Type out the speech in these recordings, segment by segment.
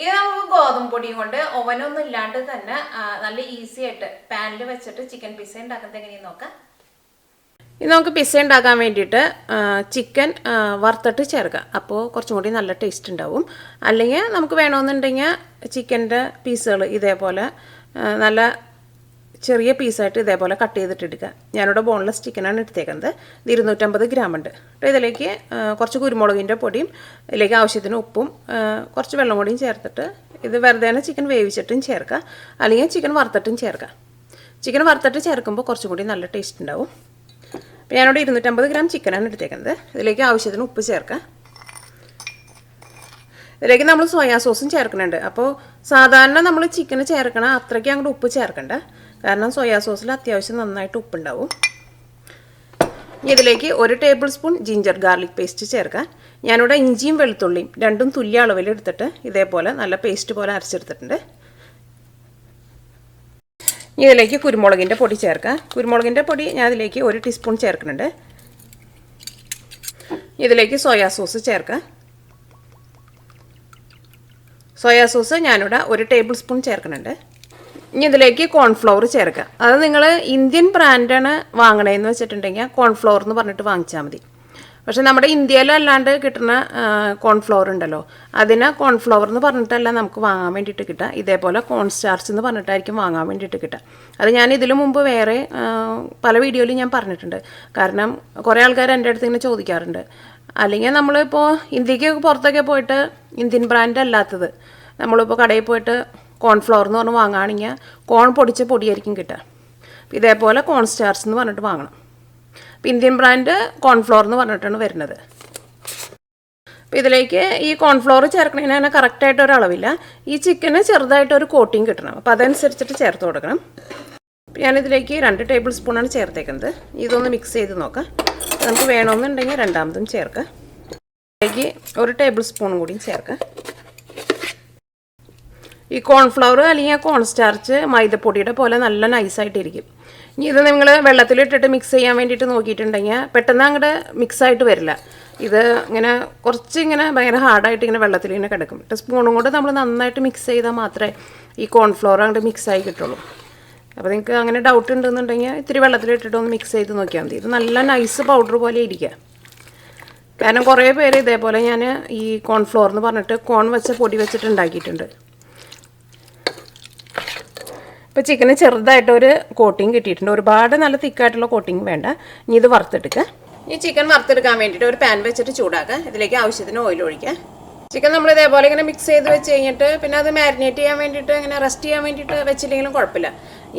ഇത് നമുക്ക് ഗോതമ്പ് പൊടിയും കൊണ്ട് ഓവനൊന്നും ഇല്ലാണ്ട് തന്നെ നല്ല ഈസി ആയിട്ട് പാനിൽ വെച്ചിട്ട് ചിക്കൻ പിസ്സ ഉണ്ടാക്കുന്നത് എങ്ങനെയെന്ന് നോക്കാം. ഇത് നമുക്ക് പിസ്സ ഉണ്ടാക്കാൻ വേണ്ടിയിട്ട് ചിക്കൻ വറുത്തിട്ട് ചേർക്കാം. അപ്പോൾ കുറച്ചും കൂടി നല്ല ടേസ്റ്റ് ഉണ്ടാവും. അല്ലെങ്കിൽ നമുക്ക് വേണമെന്നുണ്ടെങ്കിൽ ചിക്കൻ്റെ പീസുകൾ ഇതേപോലെ നല്ല ചെറിയ പീസായിട്ട് ഇതേപോലെ കട്ട് ചെയ്തിട്ട് എടുക്കുക. ഞാനിവിടെ ബോൺലെസ് ചിക്കനാണ് എടുത്തേക്കുന്നത്. ഇത് 250 ഗ്രാം ഉണ്ട്. അപ്പോൾ ഇതിലേക്ക് കുറച്ച് കുരുമുളകിൻ്റെ പൊടിയും ഇതിലേക്ക് ആവശ്യത്തിന് ഉപ്പും കുറച്ച് വെള്ളം കൂടിയും ചേർത്തിട്ട് ഇത് വെറുതെ ചിക്കൻ വേവിച്ചിട്ടും ചേർക്കുക, അല്ലെങ്കിൽ ചിക്കൻ വറുത്തിട്ടും ചേർക്കുക. ചിക്കൻ വറുത്തിട്ട് ചേർക്കുമ്പോൾ കുറച്ചും കൂടി നല്ല ടേസ്റ്റ് ഉണ്ടാവും. അപ്പോൾ ഞാനിവിടെ 250 ഗ്രാം ചിക്കനാണ് എടുത്തേക്കുന്നത്. ഇതിലേക്ക് ആവശ്യത്തിന് ഉപ്പ് ചേർക്കുക. ഇതിലേക്ക് നമ്മൾ സോയാ സോസും ചേർക്കുന്നുണ്ട്. അപ്പോൾ സാധാരണ നമ്മൾ ചിക്കന് ചേർക്കണ അത്രയ്ക്ക് അങ്ങോട്ട് ഉപ്പ് ചേർക്കണ്ട, കാരണം സോയാ സോസിൽ അത്യാവശ്യം നന്നായിട്ട് ഉപ്പുണ്ടാവും. ഇതിലേക്ക് 1 table spoon ginger garlic paste ചേർക്കാം. ഞാനിവിടെ ഇഞ്ചിയും വെളുത്തുള്ളിയും രണ്ടും തുല്യ അളവിൽ എടുത്തിട്ട് ഇതേപോലെ നല്ല പേസ്റ്റ് പോലെ അരച്ചെടുത്തിട്ടുണ്ട്. ഇതിലേക്ക് കുരുമുളകിൻ്റെ പൊടി ചേർക്കാം. കുരുമുളകിൻ്റെ പൊടി ഞാൻ ഇതിലേക്ക് 1 ടീസ്പൂൺ ചേർക്കുന്നുണ്ട്. ഇതിലേക്ക് സോയാ സോസ് ചേർക്കാം. സോയാ സോസ് ഞാനിവിടെ 1 ടേബിൾ സ്പൂൺ ചേർക്കുന്നുണ്ട്. ഇനി ഇതിലേക്ക് കോൺഫ്ലവർ ചേർക്കുക. അത് നിങ്ങൾ ഇന്ത്യൻ ബ്രാൻഡാണ് വാങ്ങണതെന്ന് വെച്ചിട്ടുണ്ടെങ്കിൽ കോൺഫ്ലവർ എന്ന് പറഞ്ഞിട്ട് വാങ്ങിച്ചാൽ മതി. പക്ഷേ നമ്മുടെ ഇന്ത്യയിലല്ലാണ്ട് കിട്ടുന്ന കോൺഫ്ലവർ ഉണ്ടല്ലോ, അതിനെ കോൺഫ്ലവർ എന്ന് പറഞ്ഞിട്ടല്ല നമുക്ക് വാങ്ങാൻ വേണ്ടിയിട്ട് കിട്ടുക. ഇതേപോലെ കോൺസ്റ്റാർച്ച് എന്ന് പറഞ്ഞിട്ടായിരിക്കും വാങ്ങാൻ വേണ്ടിയിട്ട് കിട്ടുക. അത് ഞാൻ ഇതിനു മുമ്പ് വേറെ പല വീഡിയോയിലും ഞാൻ പറഞ്ഞിട്ടുണ്ട്. കാരണം കുറേ ആൾക്കാർ എൻ്റെ അടുത്ത് ഇങ്ങനെ ചോദിക്കാറുണ്ട്. അല്ലെങ്കിൽ നമ്മളിപ്പോൾ ഇന്ത്യക്ക് പുറത്തൊക്കെ പോയിട്ട് ഇന്ത്യൻ ബ്രാൻഡ് അല്ലാത്തത് നമ്മളിപ്പോൾ കടയിൽ പോയിട്ട് കോൺഫ്ലവർ എന്ന് പറഞ്ഞ് വാങ്ങുകയാണെങ്കിൽ കോൺ പൊടിച്ച പൊടിയായിരിക്കും കിട്ടുക. ഇതേപോലെ കോൺസ്റ്റാർച്ച് എന്ന് പറഞ്ഞിട്ട് വാങ്ങണം. അപ്പോൾ ഇന്ത്യൻ ബ്രാൻഡ് കോൺഫ്ലവർ എന്ന് പറഞ്ഞിട്ടാണ് വരുന്നത്. അപ്പോൾ ഇതിലേക്ക് ഈ കോൺഫ്ലവർ ചേർക്കണതിന് തന്നെ കറക്റ്റായിട്ട് ഒരു അളവില്ല. ഈ ചിക്കന് ചെറുതായിട്ടൊരു കോട്ടിങ് കിട്ടണം. അപ്പോൾ അതനുസരിച്ചിട്ട് ചേർത്ത് കൊടുക്കണം. ഞാനിതിലേക്ക് 2 ടേബിൾ സ്പൂണാണ് ചേർത്തേക്കുന്നത്. ഇതൊന്ന് മിക്സ് ചെയ്ത് നോക്കാം. നമുക്ക് വേണമെന്നുണ്ടെങ്കിൽ രണ്ടാമതും ചേർക്കാം. ഇതിലേക്ക് 1 ടേബിൾ സ്പൂൺ കൂടി ചേർക്കാം. ഈ കോൺഫ്ലവർ അല്ലെങ്കിൽ കോൺസ്റ്റാർച്ച് മൈദപ്പൊടിയുടെ പോലെ നല്ല നൈസായിട്ടിരിക്കും. ഇനി ഇത് നിങ്ങൾ വെള്ളത്തിലിട്ടിട്ട് മിക്സ് ചെയ്യാൻ വേണ്ടിയിട്ട് നോക്കിയിട്ടുണ്ടെങ്കിൽ പെട്ടെന്ന് അങ്ങോട്ട് മിക്സായിട്ട് വരില്ല. ഇത് ഇങ്ങനെ കുറച്ച് ഇങ്ങനെ ഭയങ്കര ഹാർഡായിട്ട് ഇങ്ങനെ വെള്ളത്തിൽ ഇങ്ങനെ കിടക്കും. സ്പൂണും കൊണ്ട് നമ്മൾ നന്നായിട്ട് മിക്സ് ചെയ്താൽ മാത്രമേ ഈ കോൺഫ്ലവർ അങ്ങോട്ട് മിക്സായി കിട്ടുള്ളൂ. അപ്പോൾ നിങ്ങൾക്ക് അങ്ങനെ ഡൗട്ട് ഉണ്ടെന്നുണ്ടെങ്കിൽ ഇത്തിരി വെള്ളത്തിലിട്ടിട്ട് ഒന്ന് മിക്സ് ചെയ്ത് നോക്കിയാൽ മതി. ഇത് നല്ല നൈസ് പൗഡർ പോലെ ഇരിക്കുക. കാരണം കുറേ പേര് ഇതേപോലെ ഞാൻ ഈ കോൺഫ്ലവർ എന്ന് പറഞ്ഞിട്ട് കോൺ വെച്ച പൊടി വെച്ചിട്ട് ഉണ്ടാക്കിയിട്ടുണ്ട്. ഇപ്പോൾ ചിക്കന് ചെറുതായിട്ടൊരു കോട്ടിങ് കിട്ടിയിട്ടുണ്ട്. ഒരുപാട് നല്ല തിക്കായിട്ടുള്ള കോട്ടിങ് വേണ്ട. ഇനി ഇത് വറുത്തെടുക്കുക. ഈ ചിക്കൻ വറുത്തെടുക്കാൻ വേണ്ടിയിട്ട് ഒരു പാൻ വെച്ചിട്ട് ചൂടാക്കുക. ഇതിലേക്ക് ആവശ്യത്തിന് ഓയിൽ ഒഴിക്കുക. ചിക്കൻ നമ്മൾ ഇതേപോലെ ഇങ്ങനെ മിക്സ് ചെയ്ത് വെച്ച് കഴിഞ്ഞിട്ട് പിന്നെ അത് മാരിനേറ്റ് ചെയ്യാൻ വേണ്ടിയിട്ട് ഇങ്ങനെ റെസ്റ്റ് ചെയ്യാൻ വേണ്ടിയിട്ട് വെച്ചില്ലെങ്കിലും കുഴപ്പമില്ല.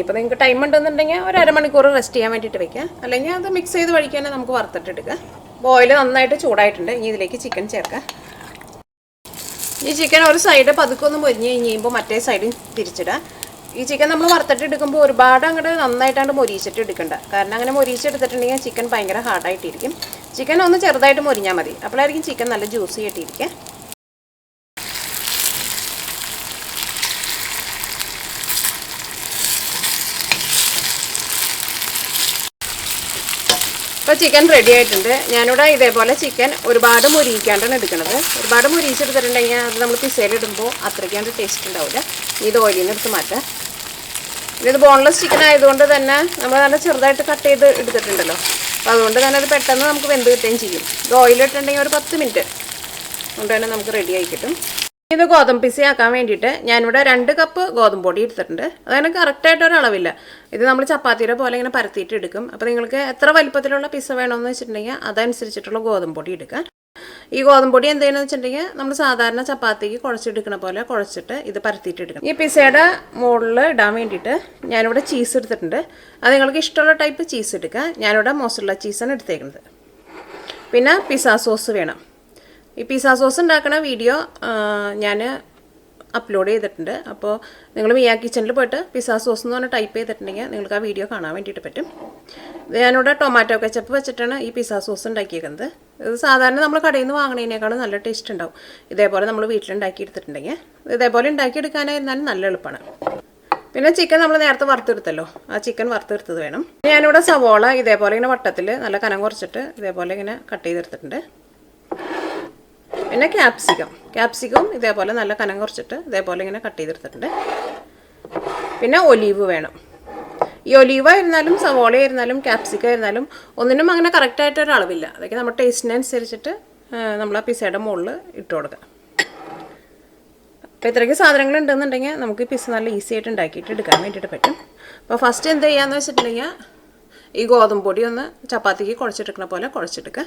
ഇപ്പോൾ നിങ്ങൾക്ക് ടൈം ഉണ്ടെന്നുണ്ടെങ്കിൽ ഒരു അരമണിക്കൂർ റെസ്റ്റ് ചെയ്യാൻ വേണ്ടിയിട്ട് വെക്കുക. അല്ലെങ്കിൽ അത് മിക്സ് ചെയ്ത് വഴിക്കാൻ നമുക്ക് വറുത്തിട്ടെടുക്കുക. ഓയിൽ നന്നായിട്ട് ചൂടായിട്ടുണ്ട്. ഇനി ഇതിലേക്ക് ചിക്കൻ ചേർക്കുക. ഈ ചിക്കൻ ഒരു സൈഡ് പതുക്കൊന്ന് മൊരിഞ്ഞ് കഴിയുമ്പോൾ മറ്റേ സൈഡും തിരിച്ചിടുക. ഈ ചിക്കൻ നമ്മൾ വറുത്തിട്ട് എടുക്കുമ്പോൾ ഒരുപാട് അങ്ങോട്ട് നന്നായിട്ടാണ്ട് മൊരിച്ചിട്ട് എടുക്കണ്ട. കാരണം അങ്ങനെ മൊരിച്ചെടുത്തിട്ടുണ്ടെങ്കിൽ ചിക്കൻ ഭയങ്കര ഹാർഡായിട്ടിരിക്കും. ചിക്കൻ ഒന്ന് ചെറുതായിട്ട് മൊരിഞ്ഞാൽ മതി. അപ്പോഴായിരിക്കും ചിക്കൻ നല്ല ജ്യൂസി ആയിട്ടിരിക്കുക. ഇപ്പോൾ ചിക്കൻ റെഡി ആയിട്ടുണ്ട്. ഞാനിവിടെ ഇതേപോലെ ചിക്കൻ ഒരുപാട് മൊരിയിക്കാണ്ടാണ് എടുക്കുന്നത്. ഒരുപാട് മൊരിച്ചെടുത്തിട്ടുണ്ടെങ്കിൽ അത് നമ്മൾ പിസയിലിടുമ്പോൾ അത്രയ്ക്കാണ്ട് ടേസ്റ്റ് ഉണ്ടാവില്ല. ഇത് ഓയിലിൽ നിന്ന് എടുത്ത് മാറ്റാം. ഇത് ബോൺലെസ് ചിക്കൻ ആയതുകൊണ്ട് തന്നെ നമ്മൾ നല്ല ചെറുതായിട്ട് കട്ട് ചെയ്ത് എടുത്തിട്ടുണ്ടല്ലോ. അപ്പോൾ അതുകൊണ്ട് തന്നെ അത് പെട്ടെന്ന് നമുക്ക് വെന്ത് കിട്ടുകയും ചെയ്യും. ഇത് ഓയിലിട്ടുണ്ടെങ്കിൽ ഒരു 10 മിനിറ്റ് കൊണ്ട് തന്നെ നമുക്ക് റെഡി ആയി കിട്ടും. ഇത് ഗോതമ്പ് പിസ്സ ആക്കാൻ വേണ്ടിയിട്ട് ഞാനിവിടെ 2 കപ്പ് ഗോതമ്പ് പൊടി എടുത്തിട്ടുണ്ട്. അതങ്ങനെ കറക്റ്റായിട്ടൊരു അളവില്ല. ഇത് നമ്മൾ ചപ്പാത്തിയുടെ പോലെ ഇങ്ങനെ പരത്തിയിട്ട് എടുക്കും. അപ്പോൾ നിങ്ങൾക്ക് എത്ര വലിപ്പത്തിലുള്ള പിസ്സ വേണമെന്ന് വെച്ചിട്ടുണ്ടെങ്കിൽ അതനുസരിച്ചിട്ടുള്ള ഗോതമ്പ് പൊടി എടുക്കുക. ഈ ഗോതമ്പ് പൊടി എന്തെയ്യണമെന്ന് വെച്ചിട്ടുണ്ടെങ്കിൽ നമ്മൾ സാധാരണ ചപ്പാത്തിക്ക് കുഴച്ചെടുക്കണ പോലെ കുഴച്ചിട്ട് ഇത് പരത്തിയിട്ട് എടുക്കണം. ഈ പിസ്സയുടെ മുകളിൽ ഇടാൻ വേണ്ടിയിട്ട് ഞാനിവിടെ ചീസ് എടുത്തിട്ടുണ്ട്. അത് നിങ്ങൾക്ക് ഇഷ്ടമുള്ള ടൈപ്പ് ചീസ് എടുക്കുക. ഞാനിവിടെ മോസറല്ല ചീസാണ് എടുത്തേക്കുന്നത്. പിന്നെ പിസ്സ സോസ് വേണം. ഈ പിസ്സ സോസ് ഉണ്ടാക്കുന്ന വീഡിയോ ഞാൻ അപ്ലോഡ് ചെയ്തിട്ടുണ്ട്. അപ്പോൾ നിങ്ങൾ മിയ കിച്ചണിൽ പോയിട്ട് പിസ്സ സോസ് എന്ന് പറഞ്ഞ് ടൈപ്പ് ചെയ്തിട്ടുണ്ടെങ്കിൽ നിങ്ങൾക്ക് ആ വീഡിയോ കാണാൻ വേണ്ടിയിട്ട് പറ്റും. ഇത് ഞാനിവിടെ ടൊമാറ്റോ കെച്ചപ്പ് വെച്ചിട്ടാണ് ഈ പിസ്സ സോസ് ഉണ്ടാക്കിയേക്കുന്നത്. ഇത് സാധാരണ നമ്മൾ കടയിൽ നിന്ന് വാങ്ങണതിനേക്കാളും നല്ല ടേസ്റ്റ് ഉണ്ടാവും. ഇതേപോലെ നമ്മൾ വീട്ടിലുണ്ടാക്കി എടുത്തിട്ടുണ്ടെങ്കിൽ ഇതേപോലെ ഉണ്ടാക്കിയെടുക്കാനായിരുന്നാലും നല്ല എളുപ്പമാണ്. പിന്നെ ചിക്കൻ നമ്മൾ നേരത്തെ വറുത്തെടുത്തല്ലോ, ആ ചിക്കൻ വറുത്തെടുത്തത് വേണം. ഞാനിവിടെ സവോള ഇതേപോലെ ഇങ്ങനെ വട്ടത്തിൽ നല്ല കനം കുറച്ചിട്ട് ഇതേപോലെ ഇങ്ങനെ കട്ട് ചെയ്തെടുത്തിട്ടുണ്ട്. പിന്നെ ക്യാപ്സിക്കം ഇതേപോലെ നല്ല കനം കുറച്ചിട്ട് ഇതേപോലെ ഇങ്ങനെ കട്ട് ചെയ്തെടുത്തിട്ടുണ്ട്. പിന്നെ ഒലീവ് വേണം. ഈ ഒലീവ് ആയിരുന്നാലും സവോള ആയിരുന്നാലും ക്യാപ്സിക്കം ആയിരുന്നാലും ഒന്നിനും അങ്ങനെ കറക്റ്റായിട്ടൊരു അളവില്ല. അതൊക്കെ നമ്മുടെ ടേസ്റ്റിനനുസരിച്ചിട്ട് നമ്മൾ ആ പിസയുടെ മുകളിൽ ഇട്ട് കൊടുക്കാം. അപ്പോൾ ഇത്രയ്ക്ക് സാധനങ്ങൾ ഉണ്ടെന്നുണ്ടെങ്കിൽ നമുക്ക് പിസ്സ നല്ല ഈസി ആയിട്ട് ഉണ്ടാക്കിയിട്ട് എടുക്കാൻ വേണ്ടിയിട്ട് പറ്റും. അപ്പോൾ ഫസ്റ്റ് എന്ത് ചെയ്യാന്ന് വെച്ചിട്ടുണ്ടെങ്കിൽ ഈ ഗോതമ്പ് പൊടി ഒന്ന് ചപ്പാത്തിക്ക് കുഴച്ചെടുക്കുന്ന പോലെ കുഴച്ചെടുക്കുക.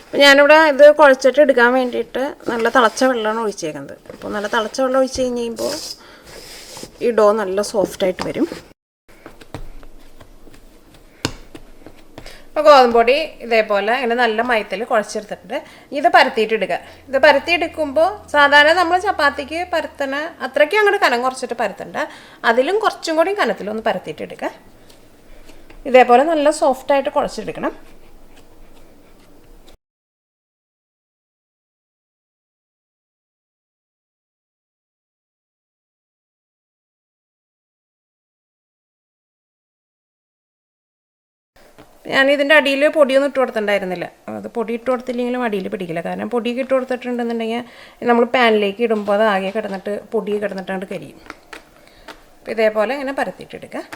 അപ്പോൾ ഞാനിവിടെ ഇത് കുഴച്ചിട്ട് എടുക്കാൻ വേണ്ടിയിട്ട് നല്ല തിളച്ച വെള്ളമാണ് ഒഴിച്ചേക്കുന്നത്. അപ്പോൾ നല്ല തിളച്ച വെള്ളം ഒഴിച്ച് കഴിഞ്ഞ് കഴിയുമ്പോൾ ഈ ഡോ നല്ല സോഫ്റ്റായിട്ട് വരും. അപ്പോൾ ഗോതമ്പ് പൊടി ഇതേപോലെ ഇങ്ങനെ നല്ല മയത്തിൽ കുഴച്ചെടുത്തിട്ടുണ്ട്. ഇത് പരത്തിയിട്ടെടുക്കുക. ഇത് പരത്തിയെടുക്കുമ്പോൾ സാധാരണ നമ്മൾ ചപ്പാത്തിക്ക് പരത്തണ അത്രയ്ക്കും അങ്ങോട്ട് കനം കുറച്ചിട്ട് പരത്തണ്ട, അതിലും കുറച്ചും കൂടി കനത്തിലൊന്ന് പരത്തിയിട്ടെടുക്കുക. ഇതേപോലെ നല്ല സോഫ്റ്റായിട്ട് കുഴച്ചെടുക്കണം. ഞാനിതിൻ്റെ അടിയിൽ പൊടിയൊന്നും ഇട്ട് കൊടുത്തിട്ടുണ്ടായിരുന്നില്ല. അത് പൊടി ഇട്ട് കൊടുത്തില്ലെങ്കിലും അടിയിൽ പിടിക്കില്ല. കാരണം പൊടിയൊക്കെ ഇട്ട് കൊടുത്തിട്ടുണ്ടെന്നുണ്ടെങ്കിൽ നമ്മൾ പാനിലേക്ക് ഇടുമ്പോൾ അത് ആകെ കിടന്നിട്ട് പൊടി കിടന്നിട്ടാണ്ട് കരിയും. അപ്പോൾ ഇതേപോലെ ഇങ്ങനെ പരത്തിയിട്ടെടുക്കുക.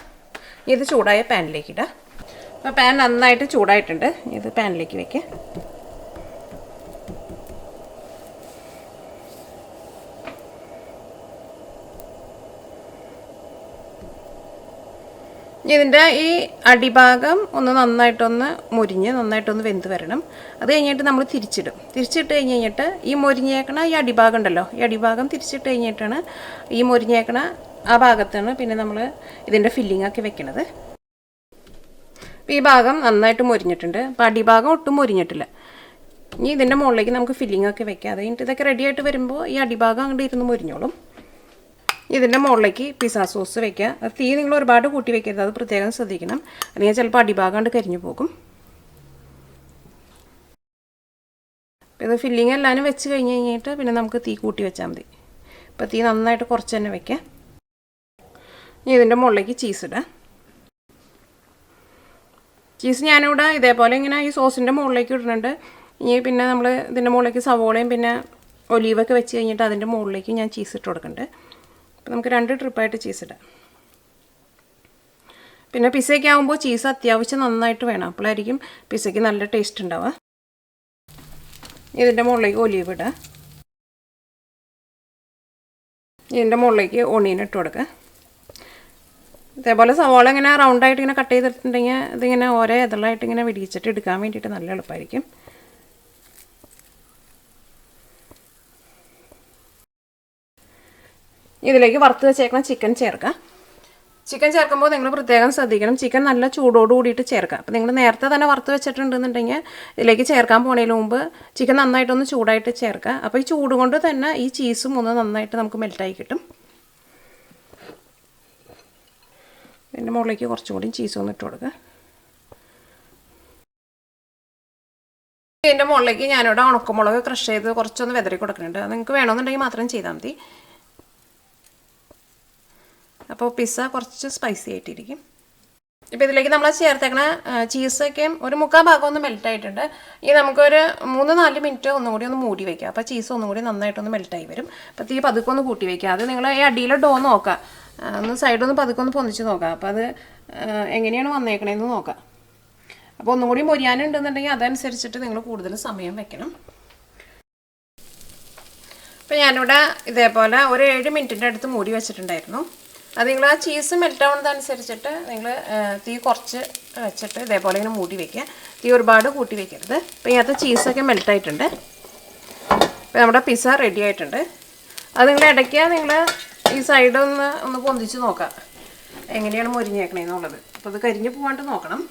ഇത് ചൂടായ പാനിലേക്ക് ഇടുക. അപ്പോൾ പാൻ നന്നായിട്ട് ചൂടായിട്ടുണ്ട്. ഇത് പാനിലേക്ക് വയ്ക്കുക. ഇതിൻ്റെ ഈ അടിഭാഗം ഒന്ന് നന്നായിട്ടൊന്ന് നന്നായിട്ടൊന്ന് വെന്ത് വരണം. അത് കഴിഞ്ഞിട്ട് നമ്മൾ തിരിച്ചിട്ട് കഴിഞ്ഞിട്ട് ഈ മൊരിഞ്ഞേക്കണ ഈ അടിഭാഗം ഉണ്ടല്ലോ, ഈ അടിഭാഗം തിരിച്ചിട്ട് കഴിഞ്ഞിട്ടാണ് ഈ മൊരിഞ്ഞേക്കണ ആ ഭാഗത്താണ് പിന്നെ നമ്മൾ ഇതിൻ്റെ ഫില്ലിംഗ് ആക്കി വെക്കണത്. ഈ ഭാഗം നന്നായിട്ട് മൊരിഞ്ഞിട്ടുണ്ട്. അപ്പോൾ അടിഭാഗം ഒട്ടും മൊരിഞ്ഞിട്ടില്ല. ഇനി ഇതിൻ്റെ മുകളിലേക്ക് നമുക്ക് ഫില്ലിംഗ് ആക്കി വെക്കാം. അത് കഴിഞ്ഞിട്ട് ഇതൊക്കെ റെഡി ആയിട്ട് വരുമ്പോൾ ഈ അടിഭാഗം അങ്ങോട്ട് ഇരുന്ന് മൊരിഞ്ഞോളും. ഇതിൻ്റെ മുകളിലേക്ക് പിസ്സ സോസ് വയ്ക്കുക. അത് തീ നിങ്ങൾ ഒരുപാട് കൂട്ടി വയ്ക്കരുത്, അത് പ്രത്യേകം ശ്രദ്ധിക്കണം. അല്ലെങ്കിൽ ചിലപ്പോൾ അടിഭാഗം കൊണ്ട് കരിഞ്ഞു പോകും. ഇത് ഫില്ലിങ് എല്ലാവരും വെച്ച് കഴിഞ്ഞിട്ട് പിന്നെ നമുക്ക് തീ കൂട്ടി വെച്ചാൽ മതി. അപ്പോൾ തീ നന്നായിട്ട് കുറച്ച് തന്നെ വയ്ക്കുക. ഇനി ഇതിൻ്റെ മുകളിലേക്ക് ചീസ് ഇടുക. ചീസ് ഞാനിവിടെ ഇതേപോലെ ഇങ്ങനെ ഈ സോസിൻ്റെ മുകളിലേക്ക് ഇടുന്നുണ്ട്. ഇനി പിന്നെ നമ്മൾ ഇതിൻ്റെ മുകളിലേക്ക് സവോളയും പിന്നെ ഒലീവൊക്കെ വെച്ച് കഴിഞ്ഞിട്ട് അതിൻ്റെ മുകളിലേക്ക് ഞാൻ ചീസ് ഇട്ട് കൊടുക്കുന്നുണ്ട്. അപ്പോൾ നമുക്ക് 2 ട്രിപ്പായിട്ട് ചീസ് ഇടാം. പിന്നെ പിസ്സയ്ക്ക് ആകുമ്പോൾ ചീസ് അത്യാവശ്യം നന്നായിട്ട് വേണം, അപ്പോഴായിരിക്കും പിസ്സയ്ക്ക് നല്ല ടേസ്റ്റ് ഉണ്ടാവുക. ഇതിൻ്റെ മുകളിലേക്ക് ഒലീവ് ഇടുക. ഇതിൻ്റെ മുകളിലേക്ക് ഒണിയൻ ഇട്ട് കൊടുക്കുക. ഇതേപോലെ സവോള ഇങ്ങനെ റൗണ്ടായിട്ട് ഇങ്ങനെ കട്ട് ചെയ്തിട്ടുണ്ടെങ്കിൽ ഇതിങ്ങനെ ഓരോ ഇതളായിട്ട് ഇങ്ങനെ വിടിയിച്ചിട്ട് എടുക്കാൻ വേണ്ടിയിട്ട് നല്ല എളുപ്പമായിരിക്കും. ഇതിലേക്ക് വറുത്ത് വെച്ചേക്കണം ചിക്കൻ ചേർക്കുക. ചിക്കൻ ചേർക്കുമ്പോൾ നിങ്ങൾ പ്രത്യേകം ശ്രദ്ധിക്കണം, ചിക്കൻ നല്ല ചൂടോട് കൂടിയിട്ട് ചേർക്കുക. അപ്പോൾ നിങ്ങൾ നേരത്തെ തന്നെ വറുത്ത് വെച്ചിട്ടുണ്ടെന്നുണ്ടെങ്കിൽ ഇതിലേക്ക് ചേർക്കാൻ പോണതിന് മുമ്പ് ചിക്കൻ നന്നായിട്ടൊന്ന് ചൂടായിട്ട് ചേർക്കുക. അപ്പോൾ ഈ ചൂട് കൊണ്ട് തന്നെ ഈ ചീസും ഒന്ന് നന്നായിട്ട് നമുക്ക് മെൽറ്റായി കിട്ടും. ഇതിൻ്റെ മുകളിലേക്ക് കുറച്ചും കൂടി ചീസ് ഒന്ന് ഇട്ട് കൊടുക്കുക. ഇതിൻ്റെ മുകളിലേക്ക് ഞാനിവിടെ ഉണക്കമുളക് ക്രഷ് ചെയ്ത് കുറച്ചൊന്ന് വെതറി കൊടുക്കുന്നുണ്ട്. അത് നിങ്ങൾക്ക് വേണമെന്നുണ്ടെങ്കിൽ മാത്രം ചെയ്താൽ മതി. അപ്പോൾ പിസ്സ കുറച്ച് സ്പൈസി ആയിട്ടിരിക്കും. ഇപ്പോൾ ഇതിലേക്ക് നമ്മൾ ചേർത്തേക്കണ ചീസൊക്കെ ഒരു 3/4 ഭാഗം ഒന്ന് മെൽറ്റായിട്ടുണ്ട്. ഈ നമുക്കൊരു 3-4 മിനിറ്റ് ഒന്നും കൂടി ഒന്ന് മൂടി വയ്ക്കുക. അപ്പോൾ ചീസ് ഒന്നും കൂടി നന്നായിട്ടൊന്ന് മെൽറ്റായി വരും. അപ്പോൾ തീ പതുക്കെ ഒന്ന് കൂട്ടി വയ്ക്കുക. അത് നിങ്ങൾ ഈ അടിയിലെ ഡോ നോക്കുക, ഒന്ന് സൈഡൊന്ന് പതുക്കെ ഒന്ന് പൊന്നിച്ച് നോക്കുക. അപ്പോൾ അത് എങ്ങനെയാണ് വന്നേക്കണേന്ന് നോക്കുക. അപ്പോൾ ഒന്നും കൂടി മൊരിയാനുണ്ടെന്നുണ്ടെങ്കിൽ അതനുസരിച്ചിട്ട് നിങ്ങൾ കൂടുതൽ സമയം വെക്കണം. അപ്പോൾ ഞാനിവിടെ ഇതേപോലെ ഒരു 7 മിനിറ്റിൻ്റെ അടുത്ത് മൂടി വെച്ചിട്ടുണ്ടായിരുന്നു. അത് നിങ്ങൾ ആ ചീസ് മെൽറ്റ് ആവുന്നതനുസരിച്ചിട്ട് നിങ്ങൾ തീ കുറച്ച് വെച്ചിട്ട് ഇതേപോലെ ഇങ്ങനെ മൂടി വയ്ക്കുക. തീ ഒരുപാട് കൂട്ടി വയ്ക്കരുത്. അപ്പോൾ ഇതിനകത്ത് ചീസൊക്കെ മെൽറ്റായിട്ടുണ്ട്. അപ്പോൾ നമ്മുടെ പിസ്സ റെഡി ആയിട്ടുണ്ട്. അത് നിങ്ങൾ ഇടയ്ക്ക് നിങ്ങൾ ഈ സൈഡ് ഒന്ന് പൊന്തിച്ച് നോക്കുക എങ്ങനെയാണ് മൊരിഞ്ഞേക്കണേന്നുള്ളത്. അപ്പോൾ അത് കരിഞ്ഞ് പോകാണ്ട് നോക്കണം.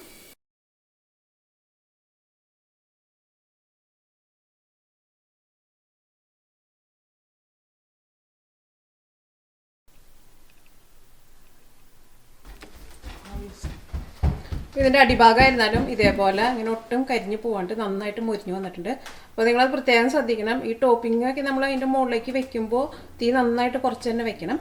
ഇതിൻ്റെ അടിഭാഗമായിരുന്നാലും ഇതേപോലെ ഇങ്ങനെ ഒട്ടും കരിഞ്ഞ് പോകാണ്ട് നന്നായിട്ട് മുരിഞ്ഞ് വന്നിട്ടുണ്ട്. അപ്പോൾ നിങ്ങളത് പ്രത്യേകം ശ്രദ്ധിക്കണം. ഈ ടോപ്പിംഗ് ഒക്കെ നമ്മൾ അതിൻ്റെ മുകളിലേക്ക് വെക്കുമ്പോൾ തീ നന്നായിട്ട് കുറച്ച് തന്നെ വെക്കണം.